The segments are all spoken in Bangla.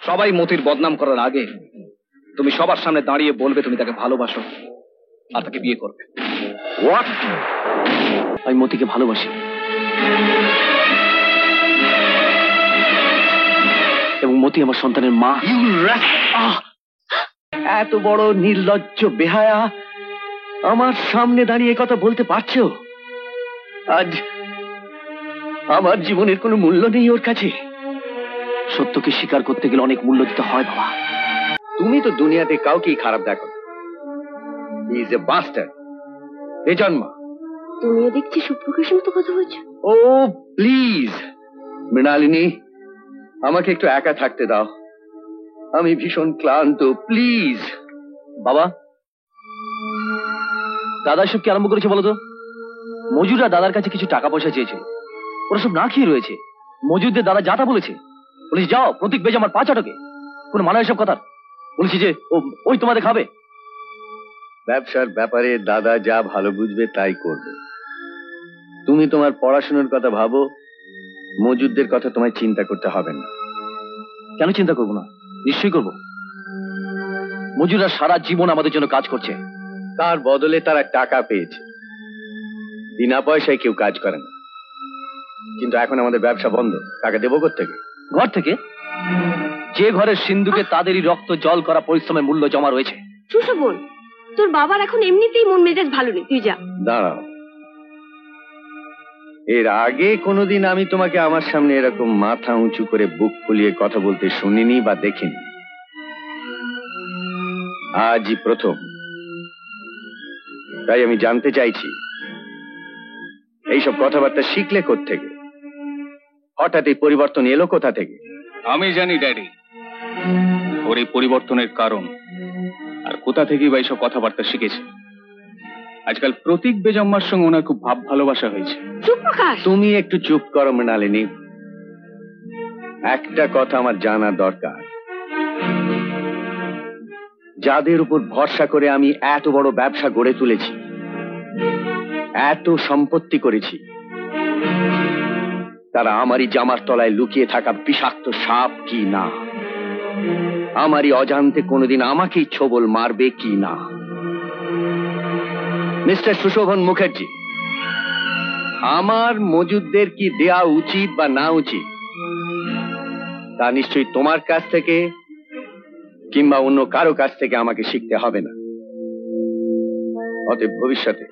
সবাই মতির বদনাম করার আগে তুমি সবার সামনে দাঁড়িয়ে বলবে তুমি তাকে ভালোবাসো আর তাকে বিয়ে করবে। হোয়াট? আমি মতিকে ভালোবাসি এবং মতি আমার সন্তানের মা। এত বড় নির্লজ্জ বেহায়া আমার সামনে দাঁড়িয়ে কথা বলতে পারছো? আজ আমার জীবনের কোনো মূল্য নেই ওর কাছে। সত্যকে স্বীকার করতে গেলে অনেক মূল্য দিতে হয় বাবা। তুমি তো দুনিয়াতে কাউকেই খারাপ দেখো। হি ইজ এ বাস্টার্ড, বেজন্মা। তুমিও দেখছি সুপ্রকাশের মতো কথা বলছো। ও প্লিজ মৃণালিনী, আমাকে একটু একা থাকতে দাও, আমি ভীষণ ক্লান্ত, প্লিজ। বাবা, দাদা সব কি আরম্ভ করেছে বলো তো? মজুররা দাদার কাছে কিছু টাকা পয়সা চেয়েছিল, ওরা সব না খেয়ে রয়েছে। মজুরদের দাদা যাতা বলেছে, বলিস যাও প্রতীক বেজে আমার 5 আটকে। কোনো মানে এসব কথা? বলছি যে ওই তোমাদের খাবে। ব্যবসার ব্যাপারে দাদা যা ভালো বুঝবে তাই করবে। তুমি তোমার পড়াশোনার কথা ভাবো, মজুরদের কথা তোমায় চিন্তা করতে হবে না। কেন চিন্তা করবো না? নিশ্চয়ই করবো। মজুররা সারা জীবন আমাদের জন্য কাজ করছে, তার বদলে তারা টাকা পেয়েছে। বিনা পয়সায় কেউ কাজ করে না। কিন্তু এখন আমাদের ব্যবসা বন্ধ, টাকা দেবো কোত্থেকে? ঘর থেকে। যে ঘরের সিন্ধুকে তাদেরই রক্ত জল করা পরিশ্রমের মূল্য জমা রয়েছে। সুশোভন, তোর বাবার এখন এমনিতেই মন মেজাজ ভালো নেই, তুই যা। দাঁড়াও, এর আগে কোনোদিন আমি তোমাকে আমার সামনে এরকম মাথা উঁচু করে বুক ফুলিয়ে কথা বলতে শুনিনি বা দেখিনি। আজই প্রথম। তাই আমি জানতে চাইছি, এইসব কথাবার্তা শিখলে কোত্থেকে? হঠাৎ এই পরিবর্তন এলো কোথা থেকে? আমি জানি ড্যাডি, ওর এই পরিবর্তনের কারণ আর কোথা থেকেই বা এইসব কথাবার্তা শিখেছে। আজকাল প্রতীক বেজম্মার সঙ্গে ওনার খুব ভাব ভালোবাসা হয়েছে। তুমি একটু চুপ করো মৃণালিনী। একটা কথা আমার জানা দরকার, যাদের উপর ভরসা করে আমি এত বড় ব্যবসা গড়ে তুলেছি, এত সম্পত্তি করেছি, তারা আমারই জামার তলায় লুকিয়ে থাকা বিষাক্ত সাপ কি না, আমারই অজান্তে কোনোদিন আমাকেই ছোবল মারবে কি না। মিস্টার সুশোভন মুখার্জি, আমার মজুদদের কি দেয়া উচিত বা না উচিত তা নিশ্চয়ই তোমার কাছ থেকে কিংবা অন্য কারো কাছ থেকে আমাকে শিখতে হবে না। অতএব ভবিষ্যতে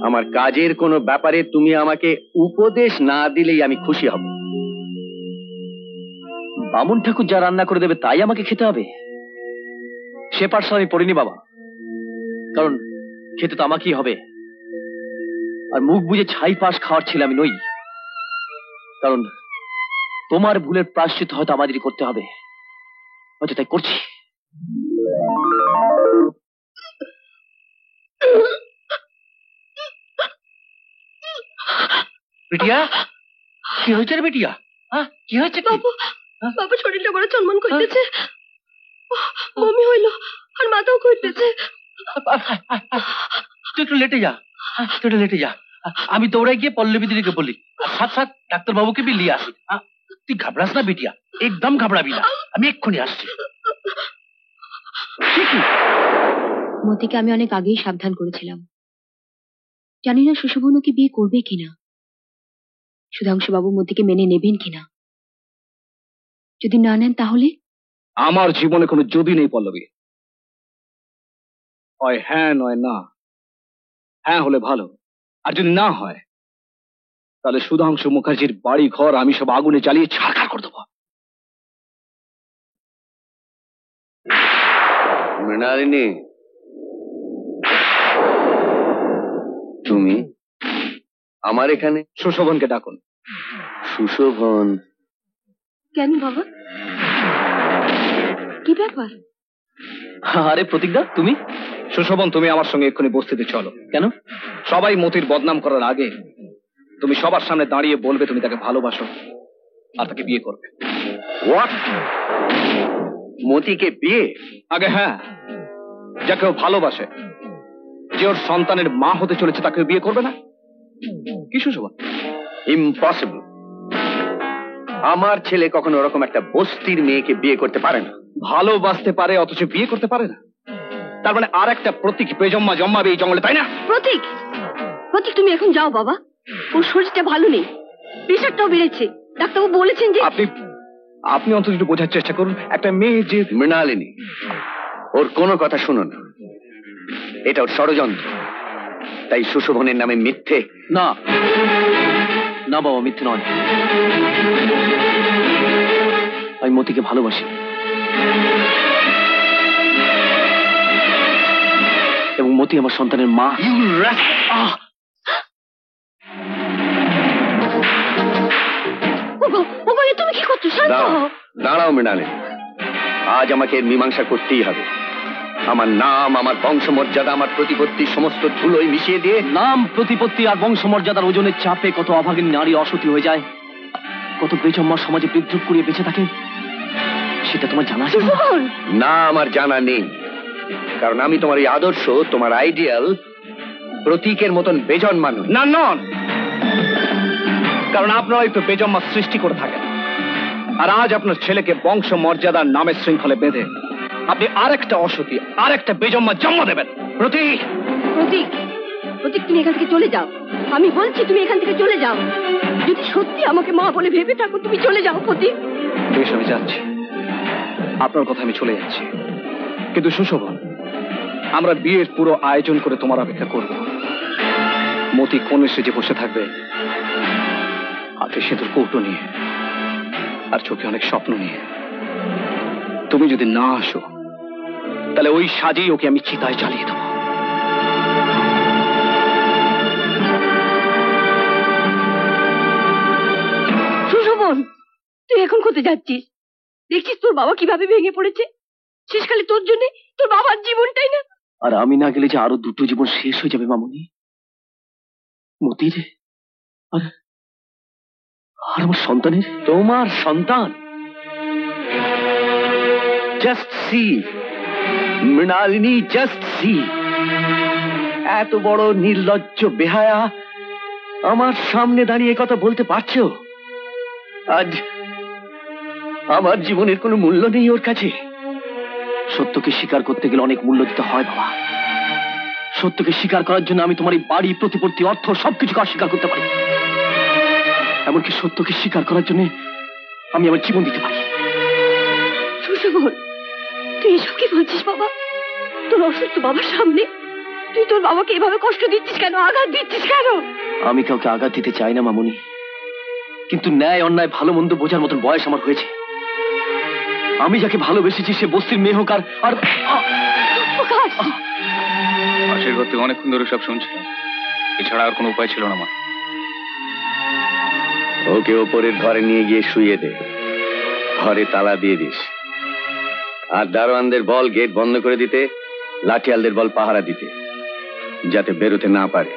আমার কাজের কোনো ব্যাপারে তুমি আমাকে উপদেশ না দিলেই আমি খুশি হব। বামুন ঠাকুর যা রান্না করে দেবে তাই আমাকে খেতে হবে? সে পাঠশালা আমি পড়িনি বাবা, কারণ খেতে তো আমাকেই হবে। আর মুখ বুঝে ছাই পাশ খাওয়ার ছেলে আমি নই, কারণ তোমার ভুলের প্রায়শ্চিত্ত হয়তো আমাদেরই করতে হবে, হয়তো তাই করছি। বিটিয়া, কি হয়েছে রে বিটিয়া? কি হয়েছে? বাবা শরীরটা বড় চনমন করতেছে, বমি হইল আর মাথাও করতেছে। তুই একটু লেটে যা, তুই একটু লেটে যা। আমি দৌড়াই গিয়ে পল্লবী দিদিকে বলি, সাথ সাথ ডাক্তার বাবুকে भी লিয়ে আসি। তুই ঘাবড়াস না বিটিয়া, একদম ঘাবড়াবি না, আমি এক্ষুনি আসছি। মতিকে আমি অনেক আগেই সাবধান করেছিলাম, জানি না সুশোভন ওকে বিয়ে করবে কিনা, সুধাংশু বাবু মতিকে মেনে নেবেন কিনা। যদি না নেন তাহলে? আমার জীবনে কোনো যদি নেই পল্লবী, হয় হ্যাঁ নয় না। হ্যাঁ হলে ভালো, আর যদি না হয় তাহলে সুধাংশু মুখার্জির বাড়ি ঘর আমি সব আগুনে জ্বালিয়ে ছারখার করে দেবো। মৃণালিনী, তুমি আমার এখানে? সুশোভনকে ডাকুন। সুশোভন? কেন বাবা, কি ব্যাপার? আরে প্রতীকদা, তুমি? সুশোভন, তুমি আমার সঙ্গে এক্ষুনি বস্তিতে চলো। কেন? সবাই মতির বদনাম করার আগে তুমি সবার সামনে দাঁড়িয়ে বলবে তুমি তাকে ভালোবাসো আর তাকে বিয়ে করবে। হোয়াট? মতিকে বিয়ে? আগে হ্যাঁ, যাকে ও ভালোবাসে, যে ওর সন্তানের মা হতে চলেছে, তাকে বিয়ে করবে না? কি সুশোভন? ইম্পসিবল। আমার ছেলে কখনো ওরকম একটা বস্তির মেয়েকে বিয়ে করতে পারে না। ভালোবাসতে পারে অথচ বিয়ে করতে পারে না, তার মানে আর একটা প্রতীক বেজম্মা জন্মাবে এই জঙ্গলে, তাই না? প্রতীক, প্রতীক তুমি এখন যাও বাবা, ওর শরীরটা ভালো নেই, প্রেশারটাও বেড়েছে, ডাক্তারবাবু বলেছেন যে। আপনি অন্তত একটু বোঝার চেষ্টা করুন, একটা মেয়ে যে। মৃণালিনী, ওর কোনো কথা শুনো না, এটা ওর ষড়যন্ত্র। তাই সুশোভনের নামে মিথ্যে। না না বাবা, মিথ্যে নয়। আমি মতিকে ভালোবাসি এবং মতি আমার সন্তানের মা। তুমি কি করছো? শান্ত হও। দাঁড়াও মৃণালিনী, আজ আমাকে এর মীমাংসা করতেই হবে। আমার নাম, আমার বংশমর্যাদা, আমার প্রতিপত্তি সমস্ত ধুলোয় মিশিয়ে দিয়ে। নাম, প্রতিপত্তি আর বংশমর্যাদার ওজনের চাপে কত অভাগিনী নারী অসতী হয়ে যায়, কত বেজম্মা সমাজে বিদ্রুপ করিয়ে বেঁচে থাকে, সেটা তোমার জানা আছে? না, আমার জানা নেই, কারণ আমি তোমার এই আদর্শ, তোমার আইডিয়াল প্রতীকের মতন বেজন্মা নই। না নন, কারণ আপনারাই তো বেজম্মা সৃষ্টি করে থাকেন। আর আজ আপনার ছেলেকে বংশ মর্যাদার নামের শৃঙ্খলে বেঁধে আপনি আরেকটা অসতী, আরেকটা বেজম্মা জন্ম দেবেন। প্রতীক, প্রতীক, প্রতীক তুমি এখান থেকে চলে যাও। আমি বলছি তুমি এখান থেকে চলে যাও। যদি সত্যি আমাকে মা বলে ভেবে থাকো, তুমি চলে যাও প্রতীক। বেশ, আমি যাচ্ছি, আপনার কথা আমি চলে যাচ্ছি। কিন্তু সুশোভন, আমরা বিয়ের পুরো আয়োজন করে তোমার অপেক্ষা করব। মতি কোণে সেজে বসে থাকবে, হাতে সেতুর কৌটো নিয়ে আর চোখে অনেক স্বপ্ন নিয়ে। তুমি যদি না আসো, তাহলে ওই সাজেই ওকে আমি চিতায় জ্বালিয়ে দেবো। সুশোভন, তুই এখন কোথায় যাচ্ছিস? দেখছিস তোর বাবা কিভাবে ভেঙে পড়েছে। শেষকালে তোর জন্য তোর বাবার জীবনটাই না। আর আমি না গেলে যে আরো দুটো জীবন শেষ হয়ে যাবে মামুনি, মতির আর আর আমার সন্তানের। তোমার সন্তান? Just see Mrinalini, just see, এত বড় নির্লজ্জ বেহায়া আমার সামনে দাঁড়িয়ে কথা বলতে পারছো? আজ আমার জীবনের কোনো মূল্য নেই ওর কাছে। সত্যকে স্বীকার করতে গেলে অনেক মূল্য দিতে হয় বাবা। সত্যকে স্বীকার করার জন্য আমি তোমার এই বাড়ি, প্রতিপত্তি, অর্থ সবকিছুকে অস্বীকার করতে পারি। এমনকি সত্যকে স্বীকার করার জন্য আমি আমার জীবন দিতে পারি। সুশোভন, তুই এসব কি বলছিস বাবা? তোর অসুস্থ বাবার সামনে তুই তোর বাবাকে এভাবে কষ্ট দিচ্ছিস কেন? আঘাত দিচ্ছিস কেন? আমি কাউকে আঘাত দিতে চাই না মামুনি, কিন্তু ন্যায় অন্যায় ভালো মন্দ বোঝার মতন বয়স আমার হয়েছে। আমি যাকে ভালোবেসেছি সে বস্তির মেয়ে হোক আর পাশের ঘর থেকে অনেকক্ষণ ধরে সব শুনছিলাম, এছাড়া আর কোনো উপায় ছিল না আমার। ওকে ওপরের ঘরে নিয়ে গিয়ে শুয়ে দে, ঘরে তালা দিয়ে দিস, আর দারোয়ানদের বল গেট বন্ধ করে দিতে, লাঠিয়ালদের বল পাহারা দিতে, যাতে বেরোতে না পারে।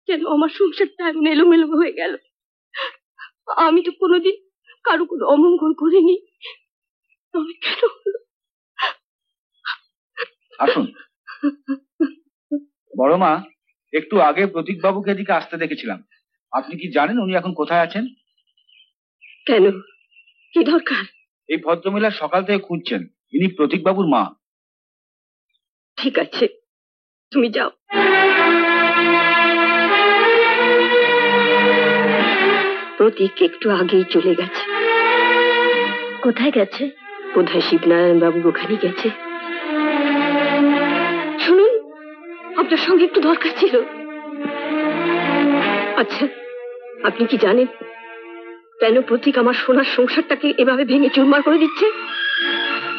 কেন আমার সংসারটা এমন এলোমেলো হয়ে গেল? আমি তো কোনোদিন কারো কোনো অমঙ্গল করিনি, তবে কেন হলো? আসুন। বড় মা, একটু আগে প্রতীক বাবুকে এদিকে আসতে দেখেছিলাম। আপনি কি জানেন উনি এখন কোথায় আছেন? কেন, কি দরকার? এই ভদ্রমহিলা সকাল থেকে খুঁজছেন, ইনি প্রতীক বাবুর মা। ঠিক আছে, তুমি যাও। প্রতীক একটু আগেই চলে গেছে। কোথায় গেছে? বোধহয় শিবনারায়ণ বাবুর ওখানে গেছে। শুনুন, আপনার সঙ্গে একটু দরকার ছিল। আচ্ছা, আপনি কি জানেন কেন প্রতীক আমার সোনার সংসারটাকে এভাবে ভেঙে চুরমার করে দিচ্ছে?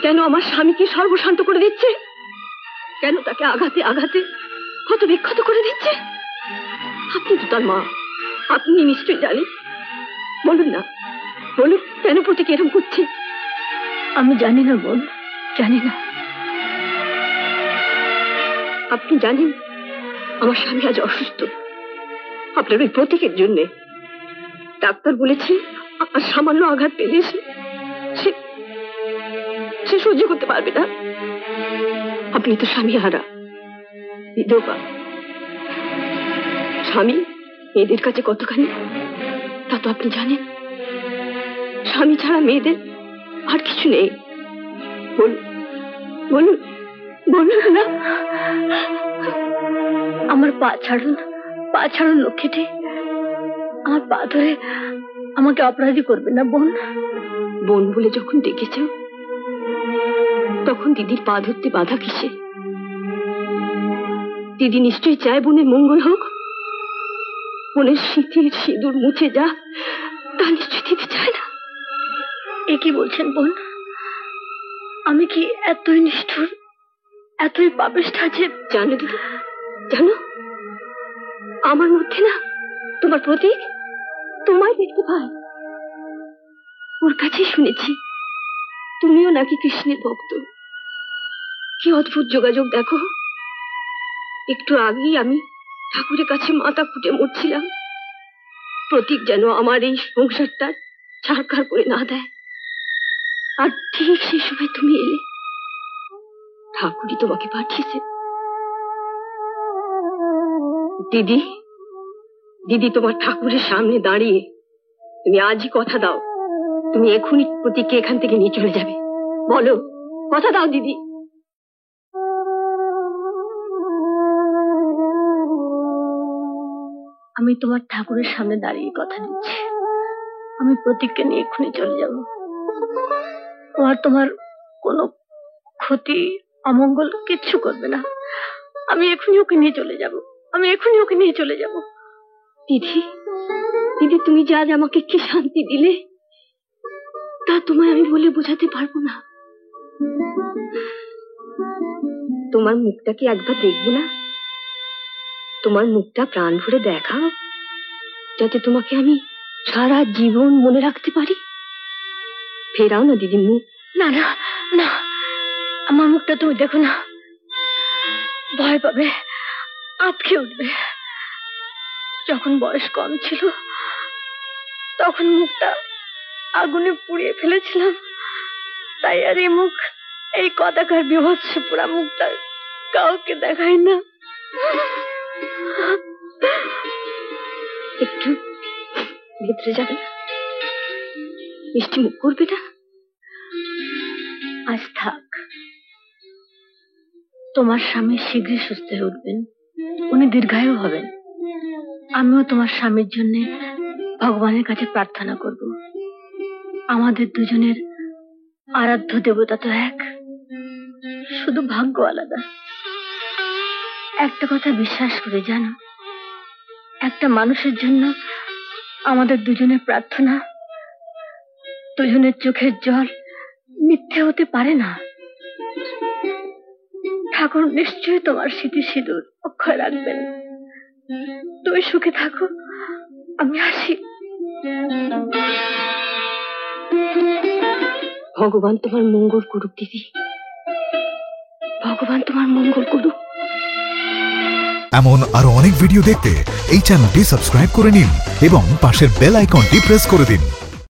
কেন আমার স্বামীকে সর্বশান্ত করে দিচ্ছে? কেন তাকে আঘাতে আঘাতে ক্ষত বিক্ষত করে দিচ্ছে? আপনি তো তার মা, আপনি নিশ্চয়ই জানেন। বলুন না, বলুন কেন প্রতীক এরকম করছে? আমি জানি না বোন, জানি না। আপনি জানেন আমার স্বামী আজ অসুস্থ, আপনার ওই প্রতীকের জন্যে। ডাক্তার বলেছে আর সামান্য আঘাত পেলে সে সহ্য করতে পারবে না। আপনি তো স্বামী হারা, বিধবা। স্বামী মেয়েদের কাছে কতখানি তা তো আপনি জানেন। স্বামী ছাড়া মেয়েদের আর কিছু নেই। বলুন বলুন বলুন না। আমার পা ছাড়ুন লক্ষ্মীটি। আমার পা ধরে আমাকে অপরাধী করবে না বোন। বোন বলে যখন ডেকেছ তখন দিদির পা ধরতে বাধা কিসে? দিদি নিশ্চয়ই চায় বোনের মঙ্গল হোক। বোনের স্মৃতির সিঁদুর মুছে যা, তা নিশ্চয়ই দিদি চায় না। এ কি বলছেন বোন? আমি কি এতই নিষ্ঠুর, এতই পাপিষ্ঠা যে? জানো দিদি, জানো আমার মধ্যে না তোমার প্রতীক তোমায় দেখতে পাই। ওর কাছে শুনেছি তুমিও নাকি কৃষ্ণের ভক্ত। কি অদ্ভুত যোগাযোগ দেখো। একটু আগেই আমি ঠাকুরের কাছে মাথা ফুটে মরছিলাম, প্রতীক যেন আমার এই সংসারটা ছাড়খাড় করে না দেয়। আর ঠিক সেই সময় তুমি এলে। ঠাকুরই তোমাকে পাঠিয়েছে। দিদি, দিদি তোমার ঠাকুরের সামনে দাঁড়িয়ে তুমি আজই কথা দাও, তুমি এখনই প্রতীককে এখান থেকে নিয়ে চলে যাবে। বলো, কথা দাও দিদি। আমি তোমার ঠাকুরের সামনে দাঁড়িয়ে কথা দিচ্ছি, আমি প্রতীককে নিয়ে এক্ষুনি চলে যাব। ও আর তোমার কোনো ক্ষতি অমঙ্গল কিচ্ছু করবে না। আমি এখনই ওকে নিয়ে চলে যাব, আমি এখনই ওকে নিয়ে চলে যাব। দিদি, দিদি তুমি যে আজ আমাকে কি শান্তি দিলে তা তোমায় আমি বলে বোঝাতে পারবো না। তোমার মুখটা কি একবার দেখবো না? তোমার মুখটা প্রাণ ভরে দেখাও, যাতে তোমাকে আমি সারা জীবন মনে রাখতে পারি। ফেরাও না দিদি মুখ। না না না, আমার মুখটা তুমি দেখো না, ভয় পাবে, আঁতকে উঠবে। যখন বয়স কম ছিল তখন মুখটা আগুনে পুড়িয়ে ফেলেছিলাম, তাই আর এই মুখ, এই কদাকার বিভৎস পোড়া মুখটা কাউকে দেখাই না। একটু ভেতরে যাবে না? মিষ্টি মুখ করবে না? আজ থাক, তোমার স্বামী শীঘ্রই সুস্থ হয়ে উঠবেন, উনি দীর্ঘায়ু হবেন। আমিও তোমার স্বামীর জন্য ভগবানের কাছে প্রার্থনা করব। আমাদের দুজনের আরাধ্য দেবতা তো এক, শুধু ভাগ্য আলাদা। একটা কথা বিশ্বাস করে জানো, একটা মানুষের জন্য আমাদের দুজনের প্রার্থনা, দুজনের চোখের জল মিথ্যে হতে পারে না। ঠাকুর নিশ্চয়ই তোমার স্মৃতি সিঁদুর অক্ষয় রাখবেন। তুমি সুখে থাকো, আমি আসি। ভগবান তোমার মঙ্গল করুক দিদি, ভগবান তোমার মঙ্গল করুক। এমন আরো অনেক ভিডিও দেখতে এই চ্যানেলটি সাবস্ক্রাইব করে নিন এবং পাশের বেল আইকনটি প্রেস করে দিন।